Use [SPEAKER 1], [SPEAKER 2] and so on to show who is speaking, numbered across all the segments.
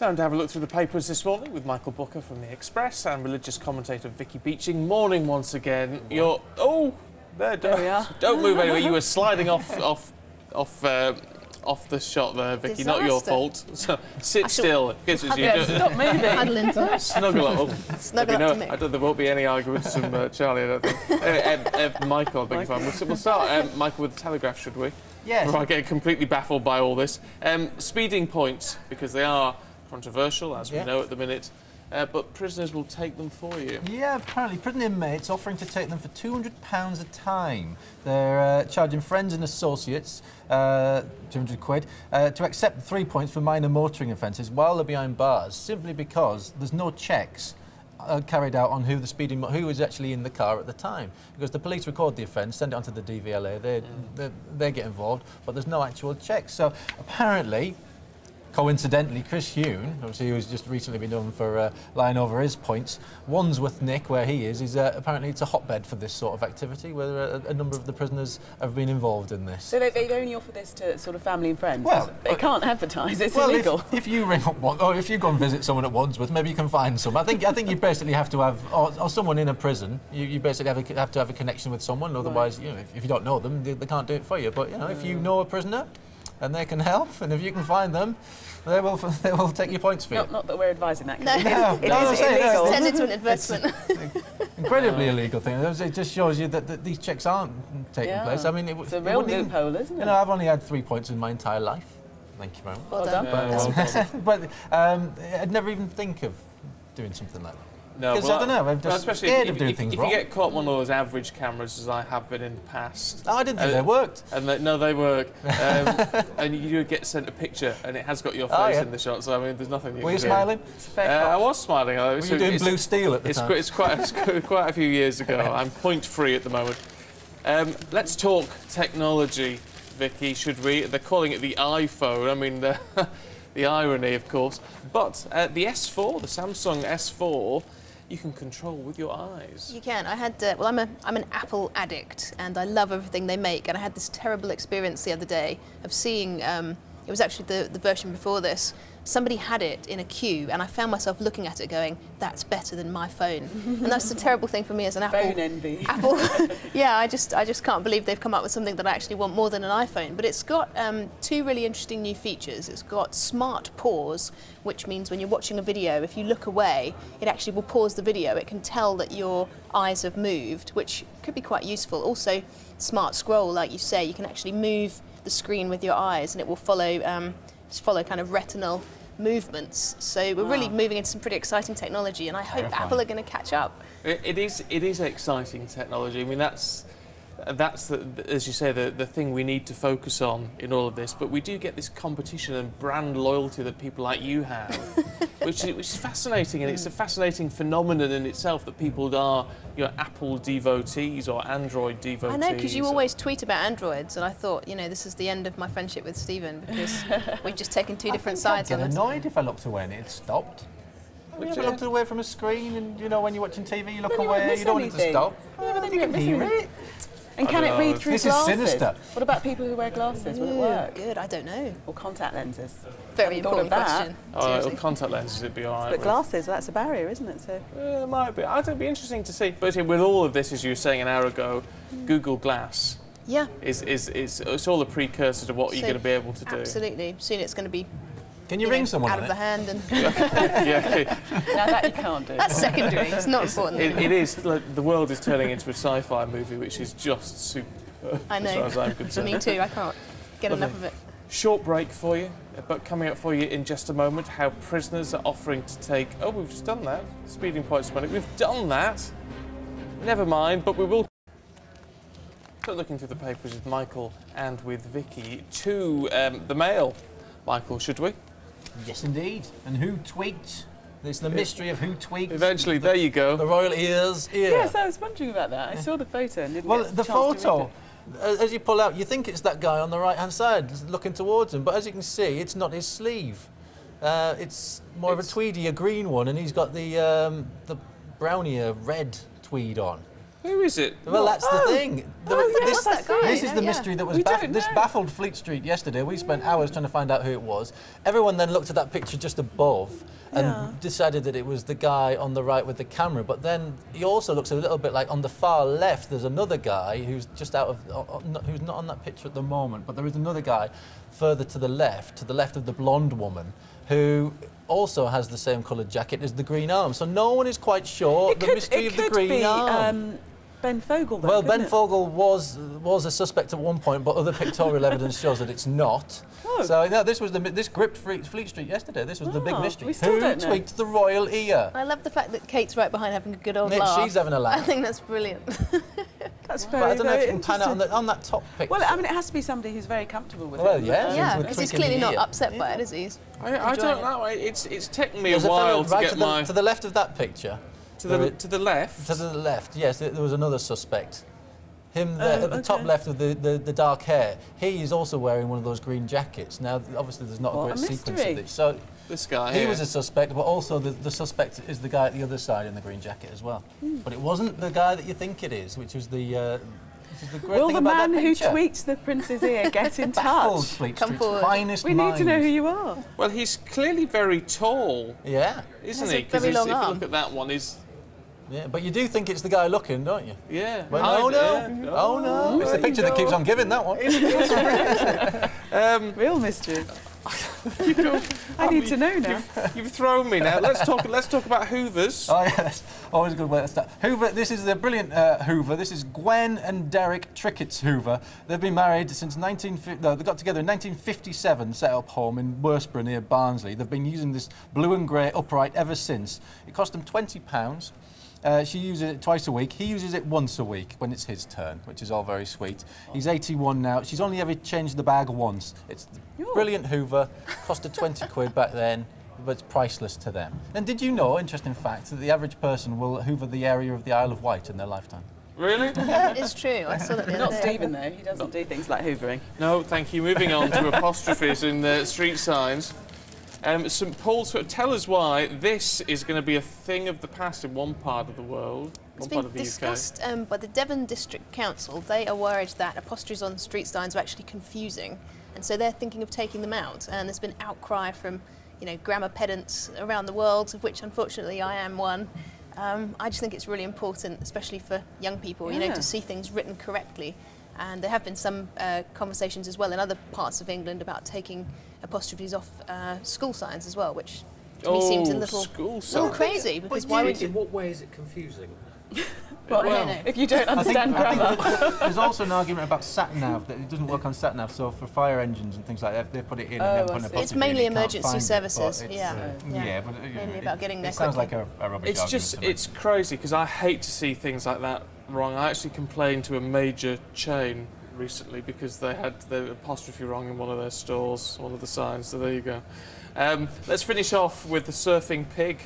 [SPEAKER 1] Time to have a look through the papers this morning with Michael Booker from The Express and religious commentator Vicky Beeching. Morning once again. You're... Oh, there we are. Don't move anywhere. You were sliding off the shot there, Vicky.
[SPEAKER 2] Disaster.
[SPEAKER 1] Not your fault. So sit still.
[SPEAKER 2] Stop moving.
[SPEAKER 1] Snuggle up.
[SPEAKER 2] Snuggle up to me.
[SPEAKER 1] I don't, there won't be any arguments from Charlie, I don't think. Michael, I beg your pardon. We'll start, Michael, with the Telegraph, should we?
[SPEAKER 3] Yes.
[SPEAKER 1] Before I get completely baffled by all this. Speeding points, because they are controversial, as we know at the minute. But prisoners will take them for you. Yeah,
[SPEAKER 3] apparently prison inmates offering to take them for £200 a time. They're charging friends and associates 200 quid to accept 3 points for minor motoring offences while they're behind bars, simply because there's no checks carried out on who is actually in the car at the time. Because the police record the offence, send it onto the DVLA, they get involved, but there's no actual checks. So apparently, coincidentally, Chris Huhne, obviously who's just recently been done for lying over his points, Wandsworth Nick, where he is apparently it's a hotbed for this sort of activity, where a number of the prisoners have been involved in this.
[SPEAKER 4] So they only offer this to sort of family and friends?
[SPEAKER 3] Well,
[SPEAKER 4] they can't advertise, it's illegal.
[SPEAKER 3] If you ring up or if you go and visit someone at Wandsworth, maybe you can find some. I think you basically have to have, or someone in a prison, you basically have to have a connection with someone, otherwise, you know, if you don't know them, they can't do it for you. But, you know, if you know a prisoner, and they can help, and if you can find them, they will take your points for you.
[SPEAKER 4] Not that we're advising that.
[SPEAKER 2] No,
[SPEAKER 4] it is illegal.
[SPEAKER 2] Turns into an advertisement.
[SPEAKER 3] Incredibly illegal thing. It just shows you that these checks aren't taking place. I mean,
[SPEAKER 4] it's a real loophole, isn't it?
[SPEAKER 3] You know, I've only had 3 points in my entire life. Thank you very much.
[SPEAKER 4] Well done.
[SPEAKER 3] But I'd never even think of doing something like that.
[SPEAKER 1] No,
[SPEAKER 3] because I don't know, I'm just scared of doing things wrong.
[SPEAKER 1] If you get caught on one of those average cameras, as I have been in the past...
[SPEAKER 3] Oh, I didn't think they worked.
[SPEAKER 1] No, they work. And you get sent a picture, and it has got your face in the shot, so, I mean, there's nothing you
[SPEAKER 3] Were
[SPEAKER 1] can
[SPEAKER 3] you
[SPEAKER 1] do.
[SPEAKER 3] smiling?
[SPEAKER 1] I was smiling.
[SPEAKER 3] Were you doing Blue Steel at the time?
[SPEAKER 1] It's quite a few years ago. I'm point-free at the moment. Let's talk technology, Vicky, should we? They're calling it the iPhone. I mean, the irony, of course. But the S4, the Samsung S4... you can control with your eyes.
[SPEAKER 2] You can. I had, well, I'm an Apple addict, and I love everything they make. And I had this terrible experience the other day of seeing. It was actually the version before this. Somebody had it in a queue, and I found myself looking at it, going, "That's better than my phone." And that's a terrible thing for me as an Apple.
[SPEAKER 4] Phone envy.
[SPEAKER 2] Apple. Yeah, I just can't believe they've come up with something that I actually want more than an iPhone. But it's got two really interesting new features. It's got smart pause, which means when you're watching a video, if you look away, it actually will pause the video. It can tell that your eyes have moved, which could be quite useful. Also, smart scroll, like you say, you can actually move the screen with your eyes, and it will follow kind of retinal movements. So we're really moving into some pretty exciting technology, and I hope Apple are going to catch up.
[SPEAKER 1] It is exciting technology. I mean, that's as you say, the thing we need to focus on in all of this. But we do get this competition and brand loyalty that people like you have, which is fascinating, and it's a fascinating phenomenon in itself that people are, you know, Apple devotees or Android devotees.
[SPEAKER 2] I know, because you always tweet about Androids, and I thought, you know, this is the end of my friendship with Stephen, because we've just taken two different sides on this.
[SPEAKER 3] I'd get annoyed if I looked away and it stopped. Have you ever looked away from a screen, and you know, when you're watching TV, you look away, you don't want it to stop.
[SPEAKER 4] Yeah, but then
[SPEAKER 3] you can hear it.
[SPEAKER 4] And can it read through glasses?
[SPEAKER 3] This is sinister.
[SPEAKER 4] What about people who wear glasses? Will it work?
[SPEAKER 2] Good, I don't know.
[SPEAKER 4] Or contact lenses?
[SPEAKER 2] Very important question.
[SPEAKER 1] Oh, contact lenses, it'd be all right.
[SPEAKER 4] But glasses, that's a barrier, isn't it? So
[SPEAKER 1] it might be. It'd be interesting to see. But with all of this, as you were saying an hour ago, Google Glass.
[SPEAKER 2] Yeah.
[SPEAKER 1] It's all a precursor to what you're going to be able to do.
[SPEAKER 2] Absolutely. Soon it's going to be.
[SPEAKER 3] Can you ring someone
[SPEAKER 2] out of the hand and?
[SPEAKER 1] Yeah.
[SPEAKER 4] Now that you can't do.
[SPEAKER 2] That's secondary. It's not important.
[SPEAKER 1] It is. Like, the world is turning into a sci-fi movie, which is just super.
[SPEAKER 2] I know.
[SPEAKER 1] As far as I'm concerned.
[SPEAKER 2] Me too. I can't get enough of it.
[SPEAKER 1] Short break for you, but coming up for you in just a moment, how prisoners are offering to take... Oh, we've just done that. Speeding points money. We've done that. Never mind, but we will... So looking through the papers with Michael and with Vicky to the Mail. Michael, should we?
[SPEAKER 3] Yes, indeed. And who tweaked? It's the mystery of who tweaked.
[SPEAKER 1] Eventually, there you go.
[SPEAKER 3] The royal ears.
[SPEAKER 4] Yes, I was wondering about that. I saw the photo and didn't
[SPEAKER 3] Well,
[SPEAKER 4] get
[SPEAKER 3] the
[SPEAKER 4] a chance
[SPEAKER 3] photo...
[SPEAKER 4] to
[SPEAKER 3] As you pull out, you think it's that guy on the right-hand side looking towards him, but as you can see, it's not his sleeve. It's more of a tweedy, a green one, and he's got the brownier red tweed on.
[SPEAKER 1] Who is it?
[SPEAKER 3] Well, that's the thing.
[SPEAKER 2] what's that guy?
[SPEAKER 3] This is the
[SPEAKER 2] Yeah.
[SPEAKER 3] mystery that was
[SPEAKER 4] We don't
[SPEAKER 3] this
[SPEAKER 4] know.
[SPEAKER 3] baffled Fleet Street yesterday. We spent hours trying to find out who it was. Everyone then looked at that picture just above and decided that it was the guy on the right with the camera. But then he also looks a little bit like on the far left. There's another guy who's just out of who's not on that picture at the moment. But there is another guy further to the left of the blonde woman, who also has the same coloured jacket as the green arm. So no one is quite sure the mystery of the green arm.
[SPEAKER 4] Ben Fogle, though,
[SPEAKER 3] Well,
[SPEAKER 4] couldn't
[SPEAKER 3] Ben
[SPEAKER 4] it?
[SPEAKER 3] Fogle was a suspect at one point, but other pictorial evidence shows that it's not.
[SPEAKER 4] Oh.
[SPEAKER 3] So no, this gripped Fleet Street yesterday. This was the big
[SPEAKER 4] Oh,
[SPEAKER 3] mystery.
[SPEAKER 4] we still
[SPEAKER 3] Who
[SPEAKER 4] don't know.
[SPEAKER 3] tweaked the royal ear?
[SPEAKER 2] I love the fact that Kate's right behind having a good old
[SPEAKER 3] Nick,
[SPEAKER 2] laugh.
[SPEAKER 3] she's having a
[SPEAKER 2] I
[SPEAKER 3] laugh.
[SPEAKER 2] think that's brilliant.
[SPEAKER 4] That's
[SPEAKER 3] But
[SPEAKER 4] very,
[SPEAKER 3] I don't know if
[SPEAKER 4] very
[SPEAKER 3] you can pan it
[SPEAKER 4] interesting.
[SPEAKER 3] on that top picture.
[SPEAKER 4] Well, I mean, it has to be somebody who's very comfortable with
[SPEAKER 3] Well,
[SPEAKER 4] it.
[SPEAKER 3] yeah.
[SPEAKER 2] Yeah,
[SPEAKER 3] With
[SPEAKER 2] because he's
[SPEAKER 3] tweaking
[SPEAKER 2] clearly
[SPEAKER 3] the
[SPEAKER 2] not
[SPEAKER 3] ear.
[SPEAKER 2] upset by it, is he?
[SPEAKER 1] I
[SPEAKER 2] enjoying
[SPEAKER 1] don't
[SPEAKER 2] it.
[SPEAKER 1] know. It's taken me
[SPEAKER 3] There's
[SPEAKER 1] a
[SPEAKER 3] a
[SPEAKER 1] while
[SPEAKER 3] fellow
[SPEAKER 1] to
[SPEAKER 3] right
[SPEAKER 1] get my
[SPEAKER 3] to the left of that picture.
[SPEAKER 1] to the left.
[SPEAKER 3] To the left, yes, there was another suspect. Him there, at the top
[SPEAKER 4] okay.
[SPEAKER 3] left with the dark hair. He is also wearing one of those green jackets. Now, obviously, there's not
[SPEAKER 4] What
[SPEAKER 3] a
[SPEAKER 4] a
[SPEAKER 3] great sequence
[SPEAKER 4] mystery.
[SPEAKER 3] of this. So
[SPEAKER 1] This guy
[SPEAKER 3] he
[SPEAKER 1] here.
[SPEAKER 3] was a suspect, but also the suspect is the guy at the other side in the green jacket as well. But it wasn't the guy that you think it is, which is the great
[SPEAKER 4] Will
[SPEAKER 3] thing
[SPEAKER 4] the
[SPEAKER 3] about
[SPEAKER 4] man
[SPEAKER 3] that
[SPEAKER 4] who
[SPEAKER 3] picture.
[SPEAKER 4] tweets the prince's ear get in
[SPEAKER 3] Baffled
[SPEAKER 4] touch?
[SPEAKER 3] Fleet
[SPEAKER 2] Come
[SPEAKER 3] Street's
[SPEAKER 2] forward.
[SPEAKER 3] finest
[SPEAKER 4] We need to know
[SPEAKER 3] mind.
[SPEAKER 4] who you are.
[SPEAKER 1] Well, he's clearly very tall,
[SPEAKER 3] Yeah,
[SPEAKER 1] isn't
[SPEAKER 2] Has
[SPEAKER 1] he?
[SPEAKER 2] a very
[SPEAKER 1] if
[SPEAKER 2] long
[SPEAKER 1] you
[SPEAKER 2] arm.
[SPEAKER 1] look at that one, he's
[SPEAKER 3] yeah, but you do think it's the guy looking, don't you?
[SPEAKER 1] yeah.
[SPEAKER 3] Well,
[SPEAKER 1] I-
[SPEAKER 3] oh no,
[SPEAKER 1] yeah.
[SPEAKER 3] oh no! It's the picture that keeps on giving, that one.
[SPEAKER 4] Real mystery. I need to know now.
[SPEAKER 1] You've thrown me now. Let's talk about Hoovers.
[SPEAKER 3] Oh yes, always a good way to start. Hoover, this is the brilliant Hoover. This is Gwen and Derek Trickett's Hoover. They've been married since they got together in 1957, set up home in Worsborough near Barnsley. They've been using this blue and grey upright ever since. It cost them £20. She uses it twice a week. He uses it once a week when it's his turn, which is all very sweet. He's 81 now. She's only ever changed the bag once. It's the brilliant Hoover. Costed 20 quid back then, but it's priceless to them. And did you know, interesting fact, that the average person will hoover the area of the Isle of Wight in their lifetime?
[SPEAKER 1] Really?
[SPEAKER 2] It is true. I saw that the other
[SPEAKER 4] Not
[SPEAKER 2] day.
[SPEAKER 4] Stephen, though. He doesn't do things like hoovering.
[SPEAKER 1] No, thank you. Moving on to apostrophes in the street signs. St Paul's, tell us why this is going to be a thing of the past in one part of the world,
[SPEAKER 2] It's
[SPEAKER 1] one
[SPEAKER 2] been
[SPEAKER 1] part of the
[SPEAKER 2] discussed by the Devon District Council. They are worried that apostrophes on street signs are actually confusing, and so they're thinking of taking them out. And there's been outcry from, grammar pedants around the world, of which unfortunately I am one. I just think it's really important, especially for young people, to see things written correctly. And there have been some conversations as well in other parts of England about taking apostrophes off school signs as well, which to me seems a little crazy, because why would
[SPEAKER 5] In what way is it confusing?
[SPEAKER 4] Well,
[SPEAKER 2] I don't know.
[SPEAKER 4] if you don't understand grammar.
[SPEAKER 3] There's also an argument about sat-nav, that it doesn't work on sat-nav, so for fire engines and things like that, they put it in and then put an apostrophe
[SPEAKER 2] It's mainly
[SPEAKER 3] in, you can't
[SPEAKER 2] emergency
[SPEAKER 3] find it,
[SPEAKER 2] services,
[SPEAKER 3] but it's,
[SPEAKER 2] yeah.
[SPEAKER 3] but
[SPEAKER 2] Mainly about getting there
[SPEAKER 3] it sounds
[SPEAKER 2] quickly.
[SPEAKER 3] like a rubbish
[SPEAKER 1] It's
[SPEAKER 3] argument
[SPEAKER 1] just,
[SPEAKER 3] to me.
[SPEAKER 1] it's crazy because I hate to see things like that wrong. I actually complained to a major chain recently because they had the apostrophe wrong in one of their stores, one of the signs, so there you go. Let's finish off with the surfing pig.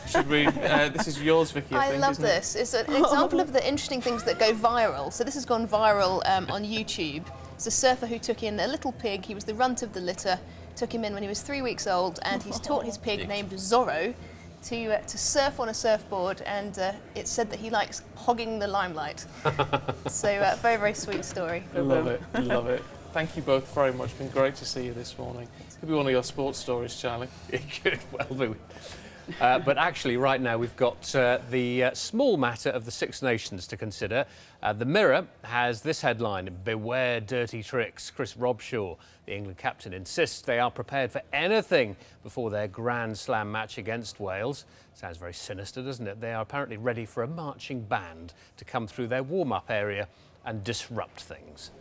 [SPEAKER 1] Should we? This is yours, Vicky, I
[SPEAKER 2] I
[SPEAKER 1] think,
[SPEAKER 2] love
[SPEAKER 1] isn't it?
[SPEAKER 2] this. It's an example of the interesting things that go viral. So this has gone viral on YouTube. It's a surfer who took in a little pig. He was the runt of the litter. Took him in when he was 3 weeks old, and he's taught his pig named Zorro to surf on a surfboard, and it said that he likes hogging the limelight. So very, very sweet story.
[SPEAKER 1] Love it, love it. Thank you both very much. It's been great to see you this morning. Could be one of your sports stories, Charlie.
[SPEAKER 5] It could well be. But actually, right now, we've got the small matter of the Six Nations to consider. The Mirror has this headline: "Beware dirty tricks." Chris Robshaw, the England captain, insists they are prepared for anything before their Grand Slam match against Wales. Sounds very sinister, doesn't it? They are apparently ready for a marching band to come through their warm-up area and disrupt things.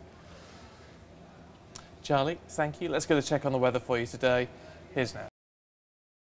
[SPEAKER 1] Charlie, thank you. Let's get a check on the weather for you today. Here's now.